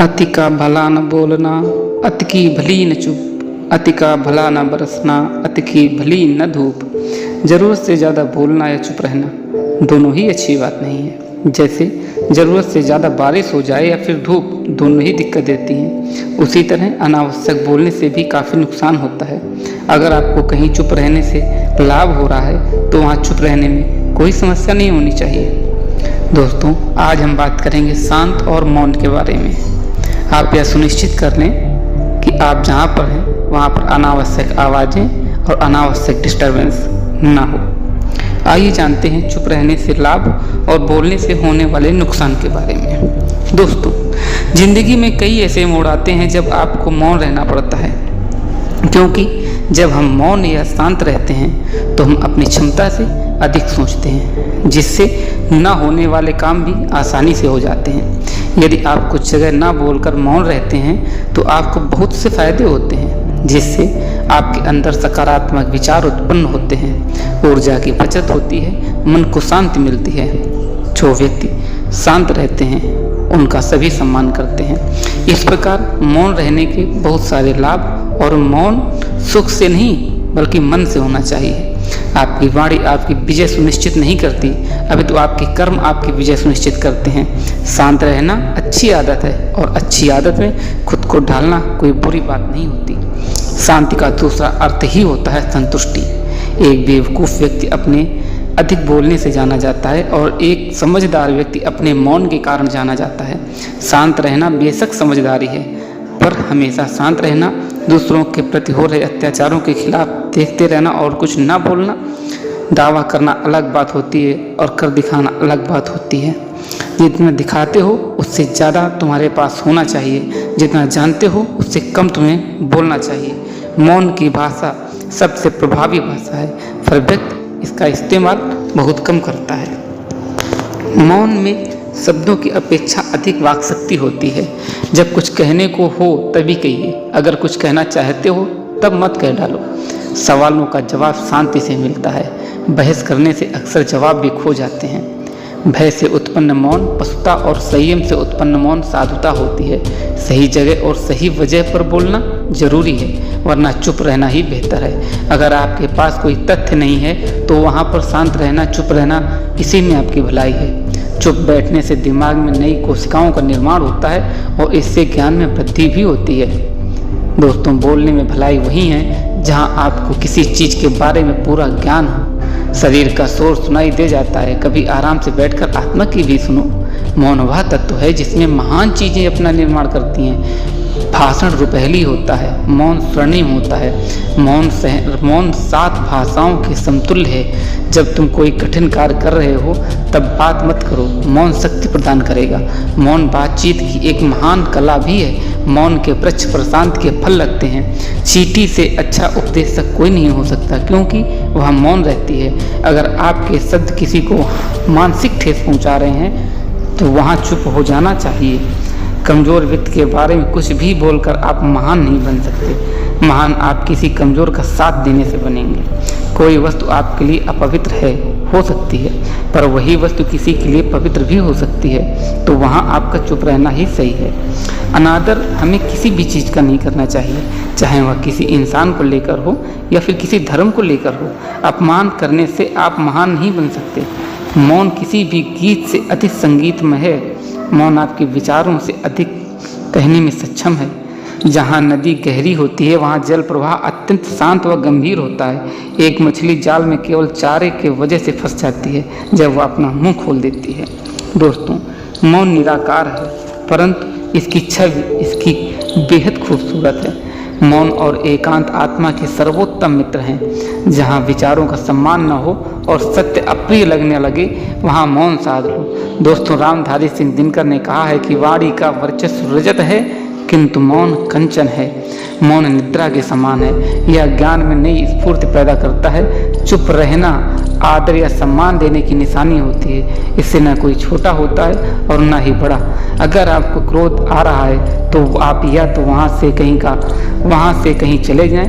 अति का भला न बोलना, अति की भली न चुप। अति का भला न बरसना, अति की भली न धूप। ज़रूरत से ज़्यादा बोलना या चुप रहना दोनों ही अच्छी बात नहीं है। जैसे ज़रूरत से ज़्यादा बारिश हो जाए या फिर धूप, दोनों ही दिक्कत देती हैं। उसी तरह अनावश्यक बोलने से भी काफ़ी नुकसान होता है। अगर आपको कहीं चुप रहने से लाभ हो रहा है तो वहाँ चुप रहने में कोई समस्या नहीं होनी चाहिए। दोस्तों, आज हम बात करेंगे शांत और मौन के बारे में। आप यह सुनिश्चित कर लें कि आप जहाँ पर हैं वहाँ पर अनावश्यक आवाज़ें और अनावश्यक डिस्टरबेंस ना हो। आइए जानते हैं चुप रहने से लाभ और बोलने से होने वाले नुकसान के बारे में। दोस्तों, ज़िंदगी में कई ऐसे मोड़ आते हैं जब आपको मौन रहना पड़ता है, क्योंकि जब हम मौन या शांत रहते हैं तो हम अपनी क्षमता से अधिक सोचते हैं, जिससे ना होने वाले काम भी आसानी से हो जाते हैं। यदि आप कुछ जगह ना बोलकर मौन रहते हैं तो आपको बहुत से फायदे होते हैं, जिससे आपके अंदर सकारात्मक विचार उत्पन्न होते हैं, ऊर्जा की बचत होती है, मन को शांति मिलती है। जो व्यक्ति शांत रहते हैं उनका सभी सम्मान करते हैं। इस प्रकार मौन रहने के बहुत सारे लाभ, और मौन सुख से नहीं बल्कि मन से होना चाहिए। आपकी वाणी आपकी विजय सुनिश्चित नहीं करती, अभी तो आपके कर्म आपकी विजय सुनिश्चित करते हैं। शांत रहना अच्छी आदत है और अच्छी आदत में खुद को ढालना कोई बुरी बात नहीं होती। शांति का दूसरा अर्थ ही होता है संतुष्टि। एक बेवकूफ़ व्यक्ति अपने अधिक बोलने से जाना जाता है और एक समझदार व्यक्ति अपने मौन के कारण जाना जाता है। शांत रहना बेशक समझदारी है, पर हमेशा शांत रहना, दूसरों के प्रति हो रहे अत्याचारों के खिलाफ देखते रहना और कुछ ना बोलना, दावा करना अलग बात होती है और कर दिखाना अलग बात होती है। जितना दिखाते हो उससे ज़्यादा तुम्हारे पास होना चाहिए, जितना जानते हो उससे कम तुम्हें बोलना चाहिए। मौन की भाषा सबसे प्रभावी भाषा है, पर व्यक्ति इसका इस्तेमाल बहुत कम करता है। मौन में शब्दों की अपेक्षा अधिक वाक शक्ति होती है। जब कुछ कहने को हो तभी कहिए, अगर कुछ कहना चाहते हो तब मत कह डालो। सवालों का जवाब शांति से मिलता है, बहस करने से अक्सर जवाब भी खो जाते हैं। भय से उत्पन्न मौन पशुता और संयम से उत्पन्न मौन साधुता होती है। सही जगह और सही वजह पर बोलना जरूरी है, वरना चुप रहना ही बेहतर है। अगर आपके पास कोई तथ्य नहीं है तो वहाँ पर शांत रहना, चुप रहना, इसी में आपकी भलाई है। चुप बैठने से दिमाग में नई कोशिकाओं का निर्माण होता है और इससे ज्ञान में वृद्धि भी होती है। दोस्तों, बोलने में भलाई वही है जहाँ आपको किसी चीज़ के बारे में पूरा ज्ञान हो। शरीर का शोर सुनाई दे जाता है, कभी आराम से बैठकर आत्मा की भी सुनो। मौन वह तत्व है जिसमें महान चीज़ें अपना निर्माण करती हैं। भाषण रुपहली होता है, मौन स्वर्णिम होता है। मौन 7 भाषाओं के समतुल्य है। जब तुम कोई कठिन कार्य कर रहे हो तब बात मत करो, मौन शक्ति प्रदान करेगा। मौन बातचीत की एक महान कला भी है। मौन के वृक्ष पर शांति के फल लगते हैं। चींटी से अच्छा उपदेशक कोई नहीं हो सकता, क्योंकि वह मौन रहती है। अगर आपके शब्द किसी को मानसिक ठेस पहुंचा रहे हैं तो वहां चुप हो जाना चाहिए। कमज़ोर व्यक्ति के बारे में कुछ भी बोलकर आप महान नहीं बन सकते। महान आप किसी कमज़ोर का साथ देने से बनेंगे। कोई वस्तु आपके लिए अपवित्र हो सकती है, पर वही वस्तु किसी के लिए पवित्र भी हो सकती है, तो वहाँ आपका चुप रहना ही सही है। अनादर हमें किसी भी चीज़ का नहीं करना चाहिए, चाहे वह किसी इंसान को लेकर हो या फिर किसी धर्म को लेकर हो। अपमान करने से आप महान नहीं बन सकते। मौन किसी भी गीत से अधिक संगीतमय है। मौन आपके विचारों से अधिक कहने में सक्षम है। जहाँ नदी गहरी होती है वहाँ जल प्रवाह अत्यंत शांत व गंभीर होता है। एक मछली जाल में केवल चारे के वजह से फंस जाती है जब वह अपना मुंह खोल देती है। दोस्तों, मौन निराकार है, परंतु इसकी छवि इसकी बेहद खूबसूरत है। मौन और एकांत आत्मा के सर्वोत्तम मित्र हैं। जहाँ विचारों का सम्मान न हो और सत्य अप्रिय लगने लगे वहाँ मौन साध लो। दोस्तों, रामधारी सिंह दिनकर ने कहा है कि वाणी का वर्चस्व रजत है किंतु मौन कंचन है। मौन निद्रा के समान है, यह ज्ञान में नई स्फूर्ति पैदा करता है। चुप रहना आदर या सम्मान देने की निशानी होती है। इससे न कोई छोटा होता है और न ही बड़ा। अगर आपको क्रोध आ रहा है तो आप या तो वहाँ से कहीं चले जाएं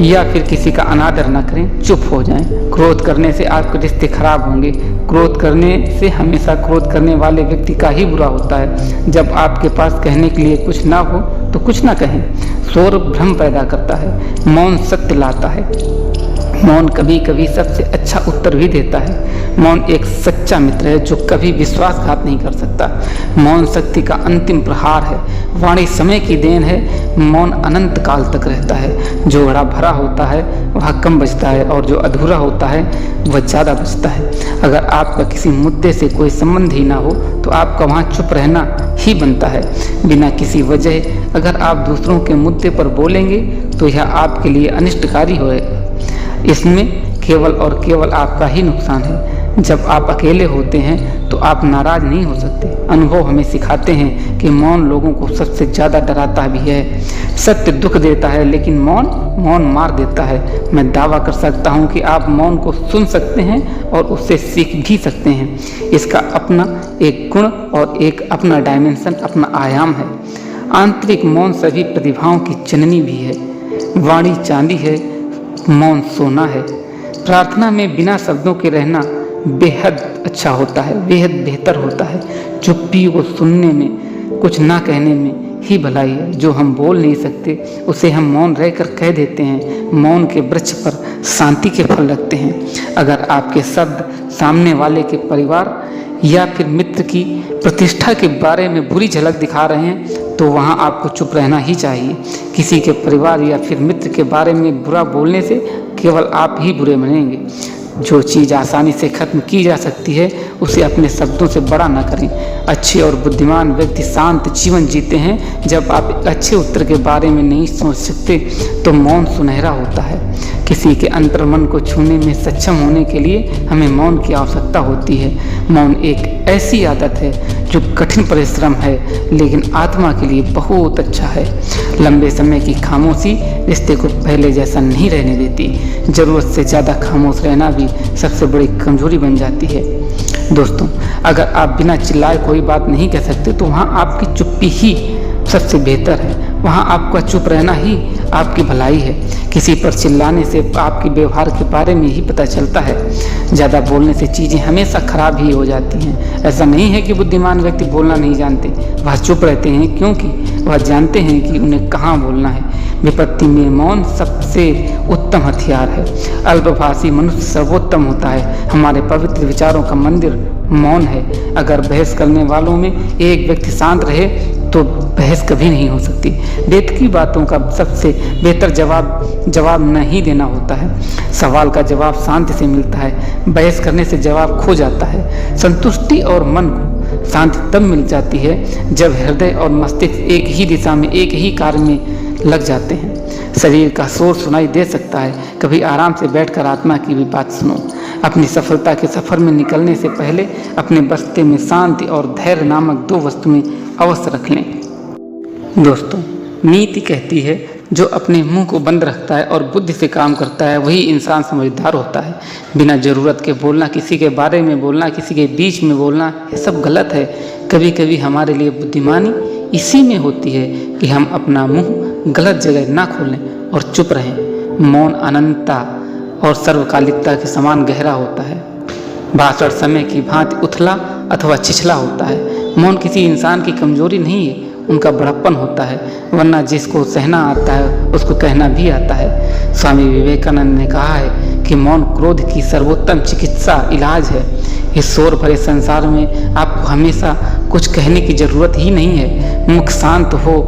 या फिर किसी का अनादर न करें, चुप हो जाएं। क्रोध करने से आपके रिश्ते खराब होंगे। क्रोध करने से हमेशा क्रोध करने वाले व्यक्ति का ही बुरा होता है। जब आपके पास कहने के लिए कुछ ना हो तो कुछ ना कहें। शोर भ्रम पैदा करता है, मौन सत्य लाता है। मौन कभी कभी सबसे अच्छा उत्तर भी देता है। मौन एक सच्चा मित्र है जो कभी विश्वासघात नहीं कर सकता। मौन शक्ति का अंतिम प्रहार है। वाणी समय की देन है। मौन अनंत काल तक रहता है। जो बड़ा भरा होता है वह कम बचता है और जो अधूरा होता है वह ज़्यादा बचता है। अगर आपका किसी मुद्दे से कोई संबंध ही ना हो तो आपका वहाँ चुप रहना ही बनता है, बिना किसी वजह। अगर आप दूसरों के मुद्दे पर बोलेंगे तो यह आपके लिए अनिष्टकारी होएगा। इसमें केवल और केवल आपका ही नुकसान है। जब आप अकेले होते हैं तो आप नाराज नहीं हो सकते। अनुभव हमें सिखाते हैं कि मौन लोगों को सबसे ज़्यादा डराता भी है। सत्य दुख देता है लेकिन मौन मार देता है। मैं दावा कर सकता हूँ कि आप मौन को सुन सकते हैं और उससे सीख भी सकते हैं। इसका अपना एक गुण और एक अपना डायमेंशन, अपना आयाम है। आंतरिक मौन सभी प्रतिभाओं की जननी भी है। वाणी चांदी है, मौन सोना है। प्रार्थना में बिना शब्दों के रहना बेहद अच्छा होता है, बेहद बेहतर होता है। चुप्पी को सुनने में, कुछ ना कहने में ही भलाई है। जो हम बोल नहीं सकते उसे हम मौन रहकर कह देते हैं। मौन के वृक्ष पर शांति के फल लगते हैं। अगर आपके शब्द सामने वाले के परिवार या फिर मित्र की प्रतिष्ठा के बारे में बुरी झलक दिखा रहे हैं तो वहाँ आपको चुप रहना ही चाहिए। किसी के परिवार या फिर मित्र के बारे में बुरा बोलने से केवल आप ही बुरे बनेंगे। जो चीज़ आसानी से खत्म की जा सकती है उसे अपने शब्दों से बड़ा न करें। अच्छे और बुद्धिमान व्यक्ति शांत जीवन जीते हैं। जब आप एक अच्छे उत्तर के बारे में नहीं सोच सकते तो मौन सुनहरा होता है। किसी के अंतर्मन को छूने में सक्षम होने के लिए हमें मौन की आवश्यकता होती है। मौन एक ऐसी आदत है जो कठिन परिश्रम है लेकिन आत्मा के लिए बहुत अच्छा है। लंबे समय की खामोशी रिश्ते को पहले जैसा नहीं रहने देती। ज़रूरत से ज़्यादा खामोश रहना भी सबसे बड़ी कमजोरी बन जाती है। दोस्तों, अगर आप बिना चिल्लाए कोई बात नहीं कह सकते तो वहाँ आपकी चुप्पी ही सबसे बेहतर है। वहाँ आपका चुप रहना ही आपकी भलाई है। किसी पर चिल्लाने से आपके व्यवहार के बारे में ही पता चलता है। ज़्यादा बोलने से चीज़ें हमेशा खराब ही हो जाती हैं। ऐसा नहीं है कि बुद्धिमान व्यक्ति बोलना नहीं जानते, वह चुप रहते हैं क्योंकि वह जानते हैं कि उन्हें कहाँ बोलना है। विपत्ति में मौन सबसे उत्तम हथियार है। अल्पभाषी मनुष्य सर्वोत्तम होता है। हमारे पवित्र विचारों का मंदिर मौन है। अगर बहस करने वालों में एक व्यक्ति शांत रहे तो बहस कभी नहीं हो सकती। बेतुकी बातों का सबसे बेहतर जवाब नहीं देना होता है। सवाल का जवाब शांति से मिलता है। बहस करने से जवाब खो जाता है। संतुष्टि और मन को शांति तब मिल जाती है जब हृदय और मस्तिष्क एक ही दिशा में, एक ही कार्य में लग जाते हैं। शरीर का शोर सुनाई दे सकता है, कभी आराम से बैठकर आत्मा की भी बात सुनो। अपनी सफलता के सफर में निकलने से पहले अपने बस्ते में शांति और धैर्य नामक दो वस्तुएं अवश्य रख लें। दोस्तों, नीति कहती है जो अपने मुंह को बंद रखता है और बुद्धि से काम करता है वही इंसान समझदार होता है। बिना ज़रूरत के बोलना, किसी के बारे में बोलना, किसी के बीच में बोलना, ये सब गलत है। कभी कभी हमारे लिए बुद्धिमानी इसी में होती है कि हम अपना मुंह गलत जगह ना खोलें और चुप रहें। मौन अनंतता और सर्वकालिकता के समान गहरा होता है। भाषण समय की भांति उथला अथवा छिछला होता है। मौन किसी इंसान की कमजोरी नहीं है, उनका बड़प्पन होता है। वरना जिसको सहना आता है उसको कहना भी आता है। स्वामी विवेकानंद ने कहा है कि मौन क्रोध की सर्वोत्तम चिकित्सा इलाज है। इस शोर भरे संसार में आपको हमेशा कुछ कहने की जरूरत ही नहीं है। मुख शांत हो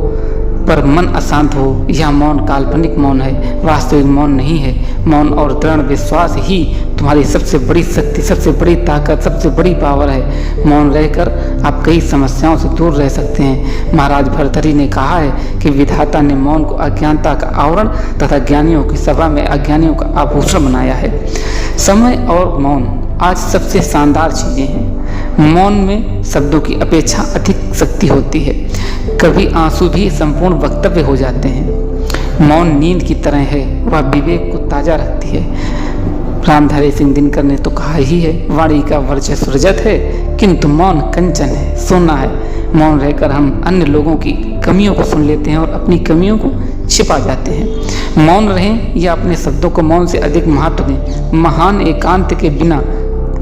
पर मन अशांत हो, यह मौन काल्पनिक मौन है, वास्तविक मौन नहीं है। मौन और दृढ़ विश्वास ही तुम्हारी सबसे बड़ी शक्ति, सबसे बड़ी ताकत, सबसे बड़ी पावर है। मौन रहकर आप कई समस्याओं से दूर रह सकते हैं। महाराज भर्तृहरि ने कहा है कि विधाता ने मौन को अज्ञानता का आवरण तथा ज्ञानियों की सभा में अज्ञानियों का आभूषण बनाया है। समय और मौन आज सबसे शानदार चीज़ें हैं। मौन में शब्दों की अपेक्षा अधिक शक्ति होती है। कभी आंसू भी संपूर्ण वक्तव्य हो जाते हैं। मौन नींद की तरह है, वह विवेक को ताज़ा रखती है। रामधारी सिंह दिनकर ने तो कहा ही है, वाणी का वर्चस्व रजत है किंतु मौन कंचन है, सोना है। मौन रहकर हम अन्य लोगों की कमियों को सुन लेते हैं और अपनी कमियों को छिपा जाते हैं। मौन रहें या अपने शब्दों को मौन से अधिक महत्व दें। महान एकांत के बिना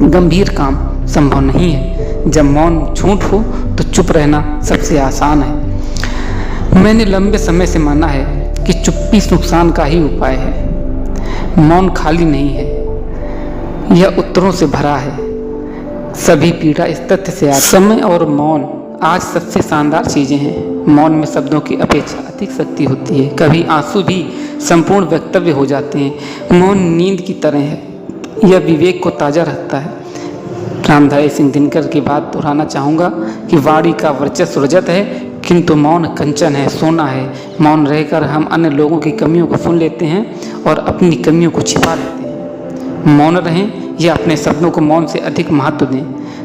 गंभीर काम संभव नहीं है। जब मौन झूठ हो तो चुप रहना सबसे आसान है। मैंने लंबे समय से माना है कि चुप्पी नुकसान का ही उपाय है। मौन खाली नहीं है, यह उत्तरों से भरा है। सभी पीड़ा इस तथ्य से आती है। समय और मौन आज सबसे शानदार चीज़ें हैं। मौन में शब्दों की अपेक्षा अधिक शक्ति होती है। कभी आंसू भी संपूर्ण वक्तव्य हो जाते हैं। मौन नींद की तरह है, यह विवेक को ताज़ा रखता है। रामधारी सिंह दिनकर की बात दोहराना चाहूँगा कि वाणी का वर्चस्व रजत है, किंतु मौन कंचन है, सोना है। मौन रहकर हम अन्य लोगों की कमियों को सुन लेते हैं और अपनी कमियों को छिपा लेते हैं। मौन रहें या अपने शब्दों को मौन से अधिक महत्व दें।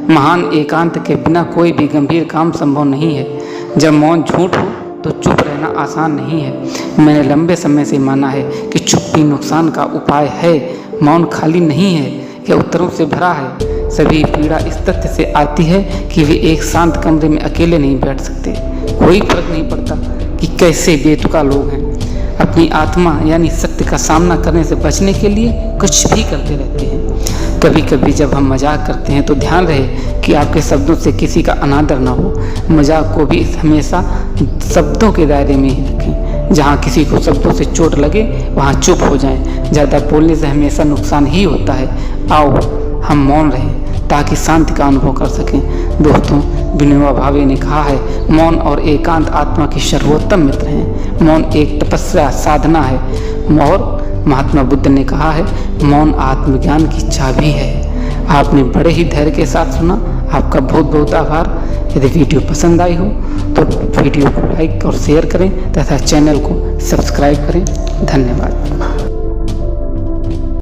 महान एकांत के बिना कोई भी गंभीर काम संभव नहीं है। जब मौन झूठ हो तो चुप रहना आसान नहीं है। मैंने लंबे समय से माना है कि चुप्पी नुकसान का उपाय है। मौन खाली नहीं है, यह उत्तरों से भरा है। सभी पीड़ा इस तथ्य से आती है कि वे एक शांत कमरे में अकेले नहीं बैठ सकते। कोई फर्क नहीं पड़ता कि कैसे बेतुका लोग हैं, अपनी आत्मा यानी सत्य का सामना करने से बचने के लिए कुछ भी करते रहते हैं। कभी कभी जब हम मजाक करते हैं तो ध्यान रहे कि आपके शब्दों से किसी का अनादर न हो। मजाक को भी हमेशा शब्दों के दायरे में ही रखें। जहाँ किसी को शब्दों से चोट लगे वहाँ चुप हो जाएं। ज़्यादा बोलने से हमेशा नुकसान ही होता है। आओ हम मौन रहें ताकि शांति का अनुभव कर सकें। दोस्तों, विनोबा भावे ने कहा है, मौन और एकांत आत्मा के सर्वोत्तम मित्र हैं। मौन एक तपस्या साधना है। और महात्मा बुद्ध ने कहा है, मौन आत्मज्ञान की चाबी है। आपने बड़े ही धैर्य के साथ सुना। आपका बहुत बहुत आभार। यदि वीडियो पसंद आई हो तो वीडियो को लाइक और शेयर करें तथा चैनल को सब्सक्राइब करें। धन्यवाद।